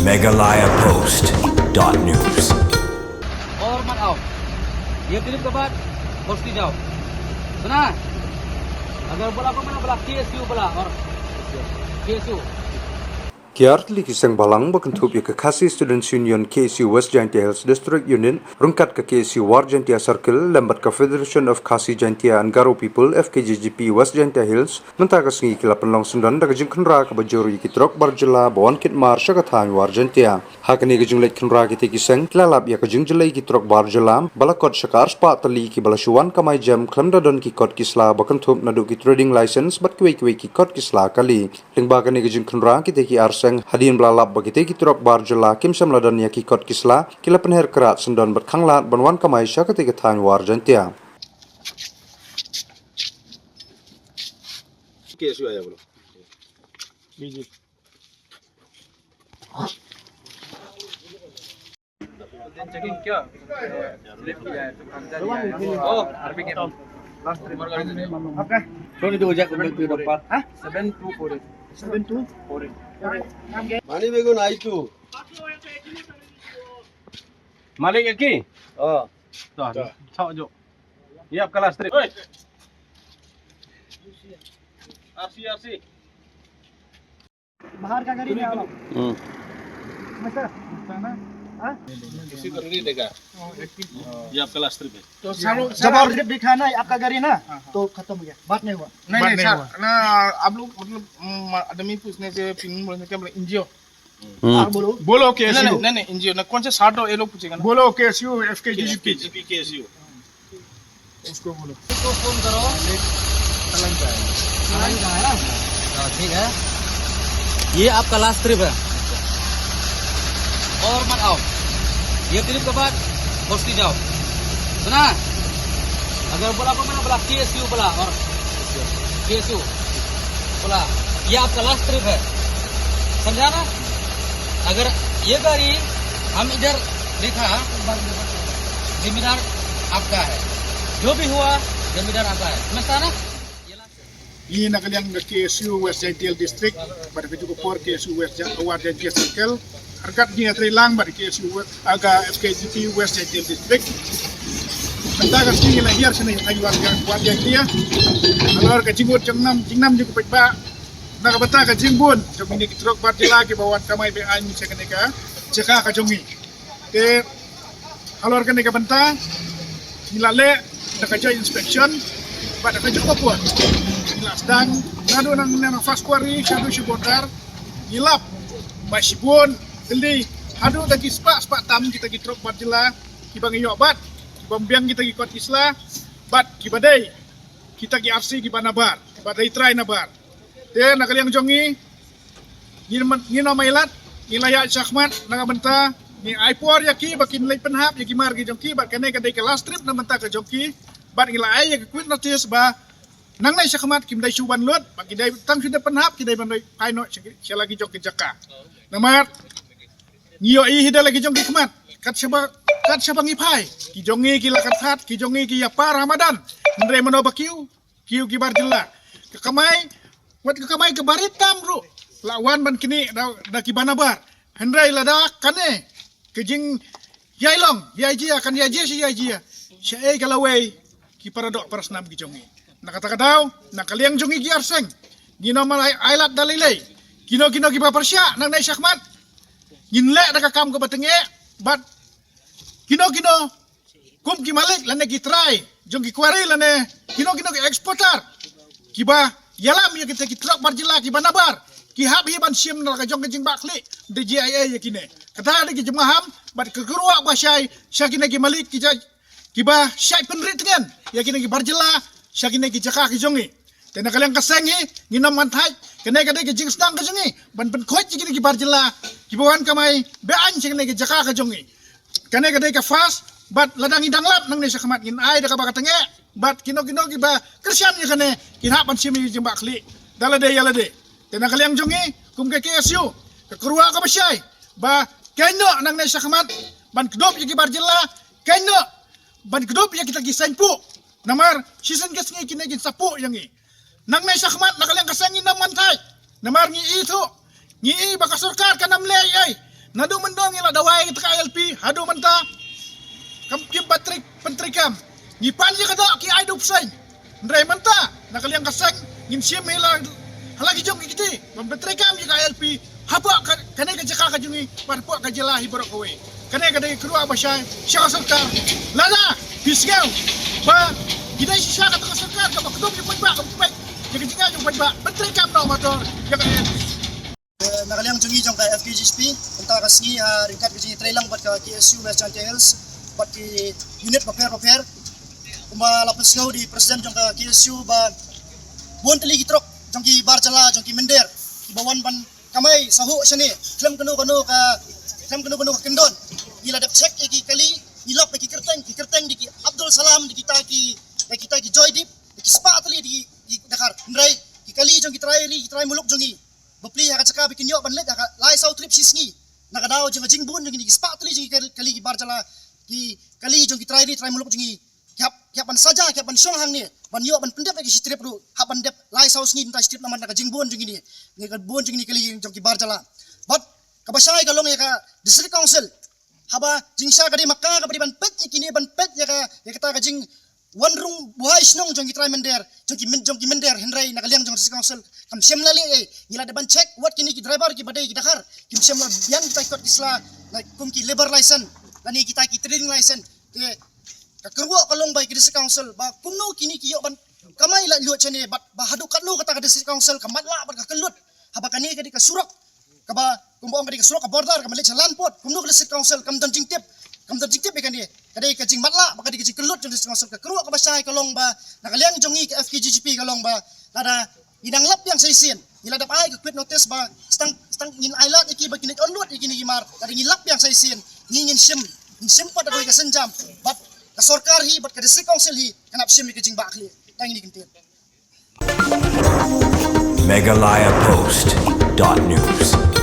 megalayapost.news. और मत आओ, ये क्लिप के बाद बस्ती जाओ, सुना? अगर बोला को मैंने बोला KSU बोला और KSU Kiartli kisang balang bakentup ya ke Khasi Students Union KSU West Jaintia Hills District Union rungkat ke KSU War Jaintia Circle lambat ke Federation of Khasi Jaintia and Garo People FKJGP West Jaintia Hills mentah ke sengi kila penlong sundan da kejung kenra ke bajuru yikitrok barjela bawan kit mar syakathan War Jaintia hakani kejung lek kenra kiti kisang kilalap ya kejung jelai kitrok barjela balakot syakar spa tali ki balasuan kamai jam klamda don ki kot kisla bakentup nadu ki trading license bat kiwei ki kot kisla kali lingba kani kejung kenra kiti ki arsa hadin belalap bagi teki turok barjela kim samladan ya kikot kisla kila penher kerat sendan berkanglat banwan kamai sya ketika than War Jaintia. KSU आया बोलो चेकिंग क्या स्लिप किया है तो कागजात दिया है ओ आरपी के लास्ट नंबर गाड़ी ने ओके छोड़ दो जाके उधर ऊपर हां 7248 मानी बेगुन आई तू मालिक एक ही हाँ तो जो ये आपका लास्ट ट्रिप आरसी बाहर का गाड़ी नहीं आओ इसी को नहीं देगा ये आपका लास्ट ट्रिप है तो जब और ट्रिप दिखा ना आपका गाड़ी ना तो खत्म हो गया बात नहीं हुआ नहीं सर ना आप लोग मतलब आदमी पूछने से फिल्म बोलने क्या बोले एनजीओ आप बोलो बोलो केएसयू नहीं एनजीओ ना कौन से साठ हो ये लोग पूछेगा ना बोलो केएसयू एफकेजीपी केएसयू उसको बोलो तो फोन करो चलन का है ना ठीक है ये आपका लास्ट ट्रिप है और मत आओ ये क्लिप के बाद बस्ती जाओ सुना अगर बोला को मैंने बोला KSU बोला और KSU बोला ये आपका लास्ट ट्रिप है समझा ना अगर ये गाड़ी हम इधर देखा जिम्मेदार आपका है जो भी हुआ जिम्मेदार आपका है समझता ना ये नकल yang KSU West Jaintia District pada keju por KSU West Jaintia Circle harkat dia trilang pada KSU aga FKGP West Jaintia District entah kasih lahir sini lagi warga Jaintia alor ke jingut jingnam juga pekba nak bata ke jingbun jom ini kitrok partila ke bawan kamai be ai misa keneka ceka ka jongi te alor ke neka banta nilale nak join inspection pada keju popor dan ngadu nang fast quarry shadu shibondar gilap masibon geli hadu dagi spa tam kita gitrok partila kibang iyo bat kibambiang kita gikot isla bat kibadai kita gi RC kibanabar badai try nabar te nakaliang jongi ni namailat ni layak syahmat nangabenta ni aipor yaki bakin lay penhap yaki margi jongki bat kane kadai ke last trip namenta ke jongki bat ngila ay yaki quit notice ba nang nai syahmat kim dai suban lut bagi dai tang sudah penhap kidai bandai kaino sia lagi jongki jaka namat ngiyo i hida lagi jongki kemat kat siapa ngipai ki jongi ki lakat hat ki jongi ki apa Ramadan ndre mano bakiu kiu ki barjela ke kamai wat ke kamai ke baritam bro lawan ban kini da ki banabar hendrai lada kane ke jing yailong yaijia kan yaijia si yaijia syai kalawai ki paradok parasnam ki jongi nakata-katau nakaliang jongi ki arseng gino malai ailat dalilai kino ki paparsya nang nai syakmat ginle da kam ke batenge bat kino kum ki malik lane ki try jong ki kwari lane kino ki exporter ki ba yalam ya kita ki truck barjela ki banabar ki hab hiban sim na ka jong ke jing bakli de GIA ya kine kata de ki jemaham bat ke keruak ba syai syakine ki malik ki ba syai penrit kan ya kine ki barjela syakine ki jaka ki jongi tena kalian kasengi nginam mantai kene kade ki jing stang ka jongi ban khoj kine ki barjela ki bawan kamai bean syakine ki jaka ka jongi kane kade ka fast bat ladang idang lap nang nesa khamat ngin ai da ka bakatenge bat kino ki ba kersyam ya kane kin hapan simi jembak kli dalade yalade tena kalian jongi kum ke KSU ke kerua ka basyai ba keno nang nesa khamat ban kedop ki barjela keno ban kedop ya kita ki saimpu namar season kes ngi kine gin sapu yang ngi nang nesa khamat nakalian kasangi nang mantai namar ngi itu ngi baka sarkar kanam lay ay nadu mendong ila dawai kita KLP hadu menta kam kim patrik pentrikam ngipan je kada ki ai dup sai ndrai menta nakaliang kasang ngin sim ila halagi jong kiti pentrikam je KLP haba kanai ka jaka ka jungi parpo ka jela hiborok kowe kanai ka dai kerua basya syaka serta lala bisgau ba gidai sisa ka serta ka bakdom je pajba ka pajba je jinga jong pajba pentrikam no motor ya ka nakaliang jungi jong ka FKGSP unta ka singi ringkat ka jingi trailang bat ka KSU West Jaintia Hills bat ki unit prepare lapas ngau di presiden jong ka KSU ba bon teli gitrok jong ki barjala jong ki mender ki bawan ban kamay sahu sini klem kenu ka kendon ila dap check ki kali ilap ki kerteng di ki Abdul Salam di kita ki Joydip ki spa tali di Dakar ndrai ki kali jong ki try muluk jong ki bapli ha ka caka bikin yo ban let ka lai sau trip sisngi nakadaw jong jingbun jong ki spa tali jong kali ki barjala ki kali jong ki try muluk jong ki kiap ban saja kiap ban songhang ni ban yo ban pendep ki strip ru haban dep lai sau sngi ta strip naman ka jingbun jong ni ka bon jong ni kali jong ki barjala but kabasay kalong ya ka district council haba jingsha ka di makka ka di ban pet kini ban pet ya ka ta ka jing one room buhay snong jong ki try mender jong ki mender henry nakaliang jong district council kam sem lali ngila de ban check what kini ki driver ki badai ki Dakar kim sem la biang kita ikut kisla kum ki labor license lani kita ki trading license kerwa kalong bai district council ba kumno kini ki yo ban kamai la luat chane ba hadu katlu kata ka district council kamat la ba ka kelut haba kani ka di ka surak ka ba kumbo ka di ka surak ka border ka malik jalan pot kumno ka district council kam dan jingtip ikan dia kadai ka jing matla ba ka di ka jing kelut jong district council ka kerwa ka basay kalong ba nakaliang jongi ka FKGGP kalong ba lada idang lap yang saisin ila dap ai ka quit notice ba stang ngin ailat iki ba kinit onlut iki ni gimar kada ngilap yang saisin ngin sim pat ka senjam bat ka sarkar hi bat ka district council hi kanap sim ka jing bakli tang ini kintin Meghalaya Post.news